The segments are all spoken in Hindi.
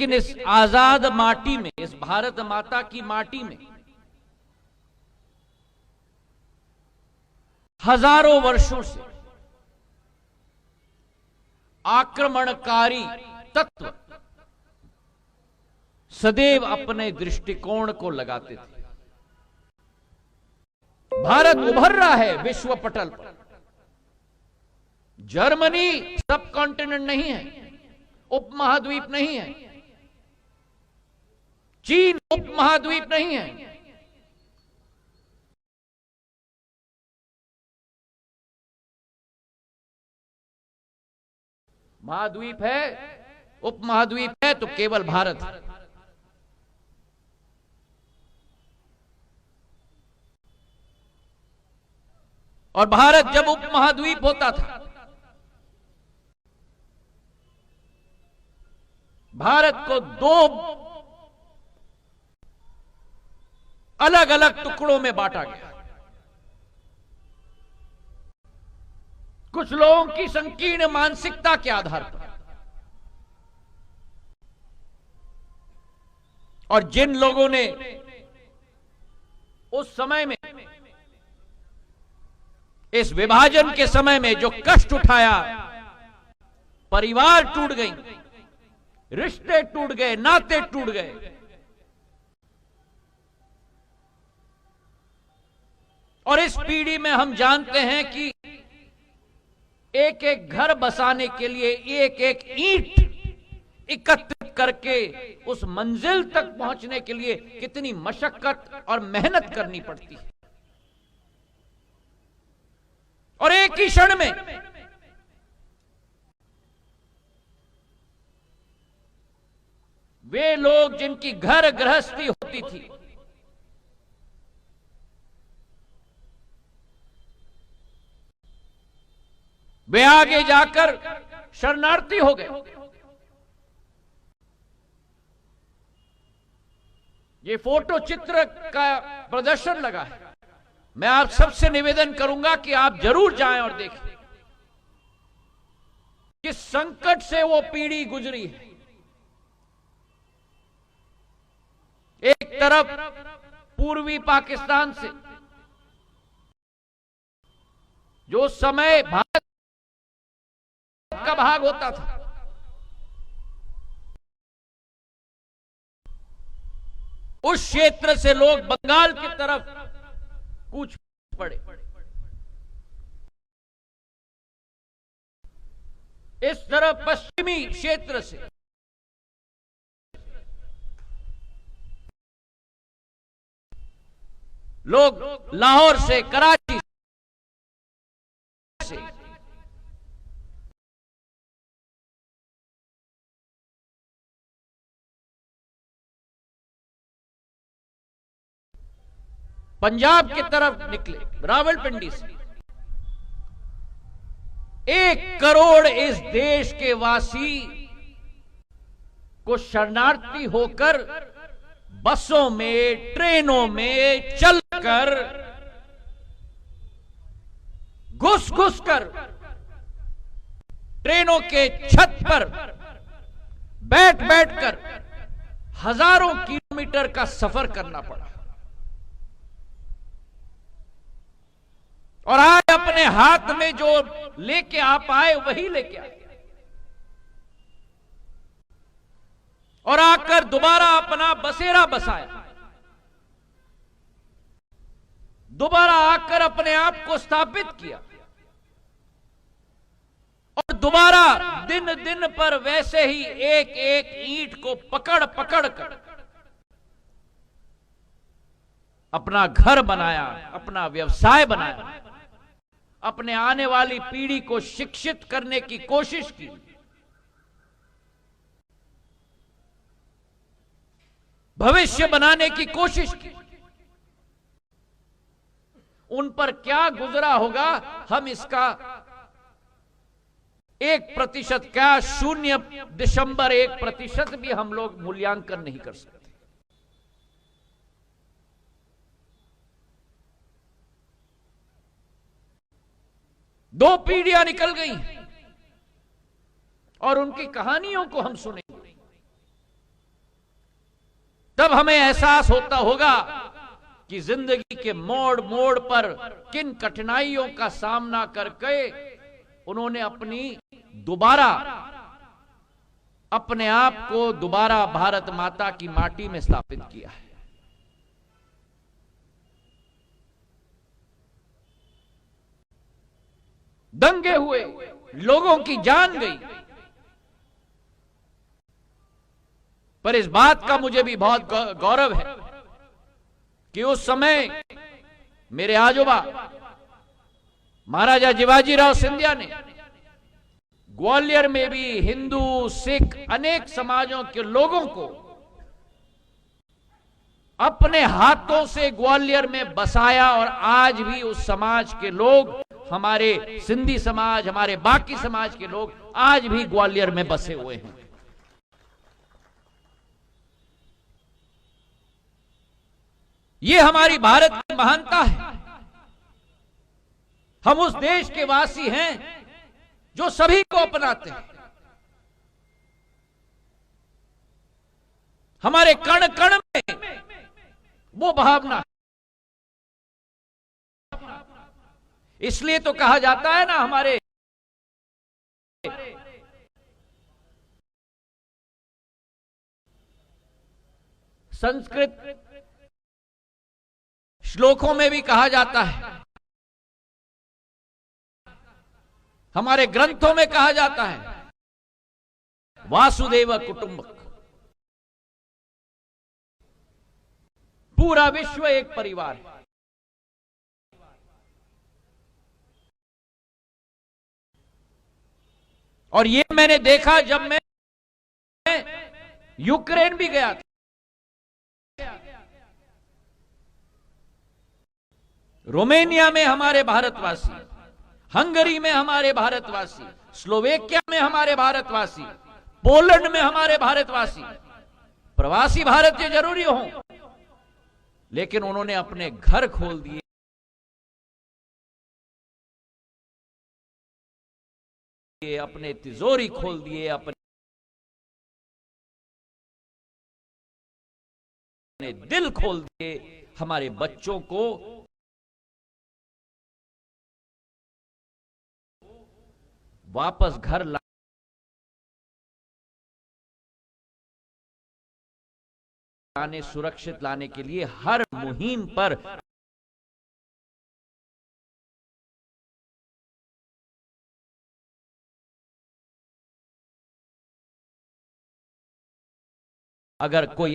लेकिन इस आजाद माटी में, इस भारत माता की माटी में हजारों वर्षों से आक्रमणकारी तत्व सदैव अपने दृष्टिकोण को लगाते थे। भारत उभर रहा है विश्व पटल पर। जर्मनी सब कॉन्टिनेंट नहीं है, उपमहाद्वीप नहीं है। चीन उपमहाद्वीप नहीं है। महाद्वीप है, उपमहाद्वीप है तो केवल भारत है। और भारत जब उपमहाद्वीप होता था, भारत को दो अलग अलग टुकड़ों में बांटा गया। कुछ लोगों की संकीर्ण मानसिकता के आधार पर, और जिन लोगों ने उस समय में, इस विभाजन के समय में जो कष्ट उठाया, परिवार टूट गई, रिश्ते टूट गए, नाते टूट गए, और इस पीढ़ी में हम जानते हैं कि एक एक घर बसाने के लिए एक एक ईंट एकत्रित करके उस मंजिल तक पहुंचने के लिए कितनी मशक्कत और मेहनत करनी पड़ती है। और एक ही क्षण में वे लोग जिनकी घर गृहस्थी होती थी, वे आगे जाकर शरणार्थी हो गए। ये फोटो चित्र का प्रदर्शन लगा है। मैं आप सबसे निवेदन करूंगा कि आप जरूर जाएं और देखें किस संकट से वो पीढ़ी गुजरी है। एक तरफ पूर्वी पाकिस्तान से, जो समय भारत का भाग होता था, उस क्षेत्र से लोग बंगाल की तरफ कूच पड़े। इस तरफ पश्चिमी क्षेत्र से लोग लाहौर से, कराची से, पंजाब की तरफ निकले, रावलपिंडी से। 1 करोड़ इस देश के वासी को शरणार्थी होकर बसों में, ट्रेनों में चलकर, घुस घुस कर ट्रेनों के छत पर बैठ बैठकर हजारों किलोमीटर का सफर करना पड़ा। और आज अपने हाथ में जो लेके आप आए वही लेके आए, और आकर दोबारा अपना बसेरा बसाया, दोबारा आकर अपने आप को स्थापित किया, और दोबारा दिन दिन पर वैसे ही एक एक ईंट को पकड़ पकड़ कर अपना घर बनाया, अपना व्यवसाय बनाया, अपने आने वाली पीढ़ी को शिक्षित करने की कोशिश की। भविष्य बनाने की कोशिश की। उन पर क्या गुजरा होगा, हम इसका 1% क्या 0.1% भी हम लोग मूल्यांकन नहीं कर सकते। दो पीढ़ियां निकल गई और उनकी कहानियों को हम सुनेंगे। तब हमें एहसास होता होगा कि जिंदगी के मोड़ मोड़ पर किन कठिनाइयों का सामना करके उन्होंने अपने आप को दोबारा भारत माता की माटी में स्थापित किया है। दंगे हुए, लोगों की जान गई, पर इस बात का मुझे भी बहुत गौरव है कि उस समय मेरे आजोबा महाराजा शिवाजीराव सिंधिया ने ग्वालियर में भी हिंदू, सिख, अनेक समाजों के लोगों को अपने हाथों से ग्वालियर में बसाया और आज भी उस समाज के लोग, हमारे सिंधी समाज, हमारे बाकी समाज के लोग आज भी ग्वालियर में बसे हुए हैं। ये हमारी भारत की महानता है। हम उस देश के वासी हैं जो सभी को अपनाते हैं। हमारे कण कण में वो भावना, इसलिए तो कहा जाता है ना, हमारे संस्कृत श्लोकों में भी कहा जाता है, हमारे ग्रंथों में कहा जाता है, वासुदेव कुटुंबक, पूरा विश्व एक परिवार है। और ये मैंने देखा जब मैं यूक्रेन भी गया था। रोमेनिया में हमारे भारतवासी, हंगरी में हमारे भारतवासी, स्लोवेकिया में हमारे भारतवासी, पोलैंड में हमारे भारतवासी, प्रवासी भारतीय जरूरी हो, लेकिन उन्होंने अपने घर खोल दिए, अपने तिजोरी खोल दिए, अपने दिल खोल दिए, हमारे बच्चों को वापस घर लाने, सुरक्षित लाने के लिए हर मुहिम पर अगर कोई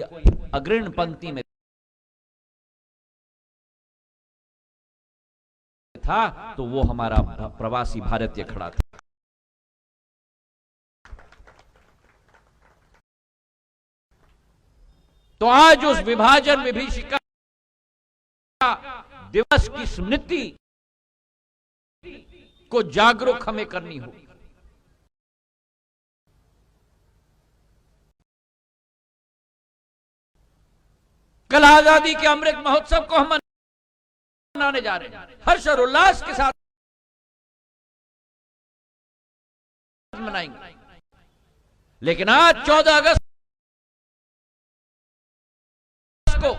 अग्रणी पंक्ति में था तो वो हमारा प्रवासी भारतीय खड़ा था। तो आज उस विभाजन विभीषिका दिवस की स्मृति को जागरूक हमें करनी होगी। कल आजादी के अमृत महोत्सव को हम मनाने जा रहे हैं, हर्ष और उल्लास के साथ मनाएंगे, लेकिन आज 14 अगस्त को,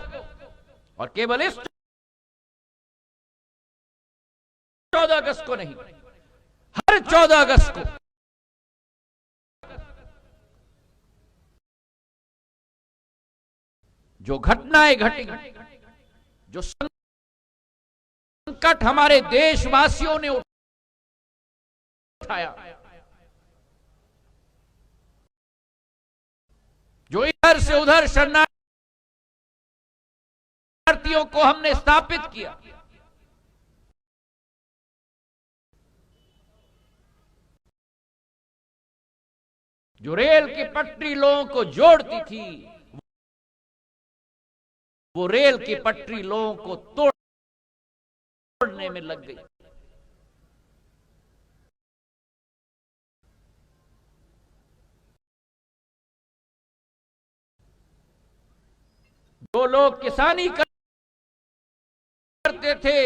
और केवल इस 14 अगस्त को नहीं, हर 14 अगस्त को जो घटनाएं घटी, जो संकट हमारे देशवासियों ने उठाया, जो इधर से उधर शरणार्थियों को हमने स्थापित किया, जो रेल की पटरी लोगों को जोड़ती थी, वो रेल की पटरी लोगों को तोड़ने में लग गई। जो लोग किसानी करते थे,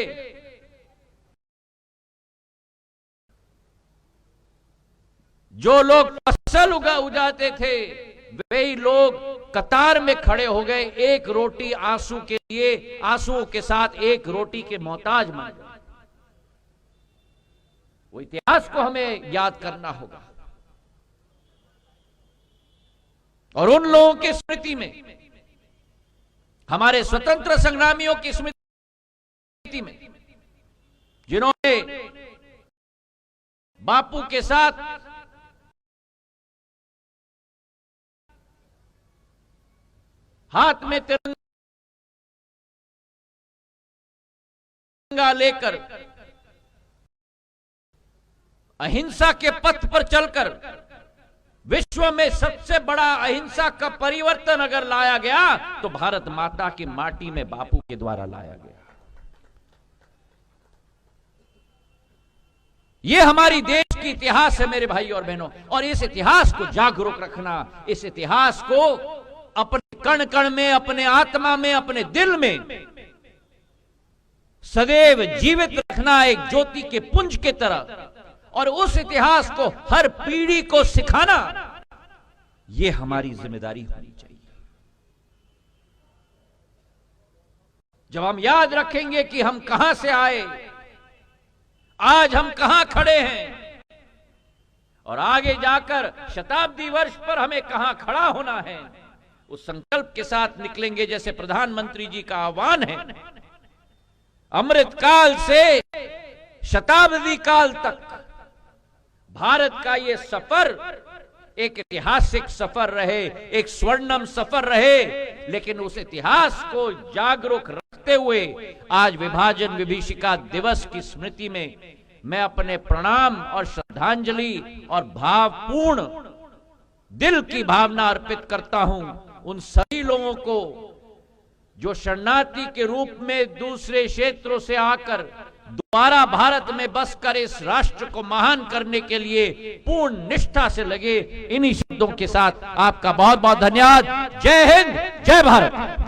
जो लोग फसल उगाते थे, वे ही लोग कतार में खड़े हो गए, एक रोटी आंसू के लिए, आंसुओं के साथ एक रोटी के मोहताज बन गए। वो इतिहास को हमें याद करना होगा और उन लोगों की स्मृति में, हमारे स्वतंत्र संग्रामियों की स्मृति में, जिन्होंने बापू के साथ हाथ में तिरंगा लेकर अहिंसा के पथ पर चलकर विश्व में सबसे बड़ा अहिंसा का परिवर्तन अगर लाया गया तो भारत माता की माटी में बापू के द्वारा लाया गया। यह हमारी देश की इतिहास है मेरे भाई और बहनों, और इस इतिहास को जागरूक रखना, इस इतिहास को अपने कण कण में, अपने आत्मा में, अपने दिल में सदैव जीवित रखना एक ज्योति के पुंज के तरह, और उस इतिहास को हर पीढ़ी को सिखाना, यह हमारी जिम्मेदारी होनी चाहिए। जब हम याद रखेंगे कि हम कहां से आए, आज हम कहां खड़े हैं और आगे जाकर शताब्दी वर्ष पर हमें कहां खड़ा होना है, उस संकल्प के साथ निकलेंगे जैसे प्रधानमंत्री जी का आह्वान है। अमृत काल से शताब्दी काल तक भारत का ये सफर एक ऐतिहासिक सफर रहे, एक स्वर्णिम सफर रहे, लेकिन उस इतिहास को जागरूक रखते हुए आज विभाजन विभीषिका दिवस की स्मृति में मैं अपने प्रणाम और श्रद्धांजलि और भावपूर्ण दिल की भावना अर्पित करता हूं उन सभी लोगों को जो शरणार्थी के रूप में दूसरे क्षेत्रों से आकर दोबारा भारत में बसकर इस राष्ट्र को महान करने के लिए पूर्ण निष्ठा से लगे। इन्हीं शब्दों के साथ आपका बहुत बहुत धन्यवाद। जय हिंद, जय भारत।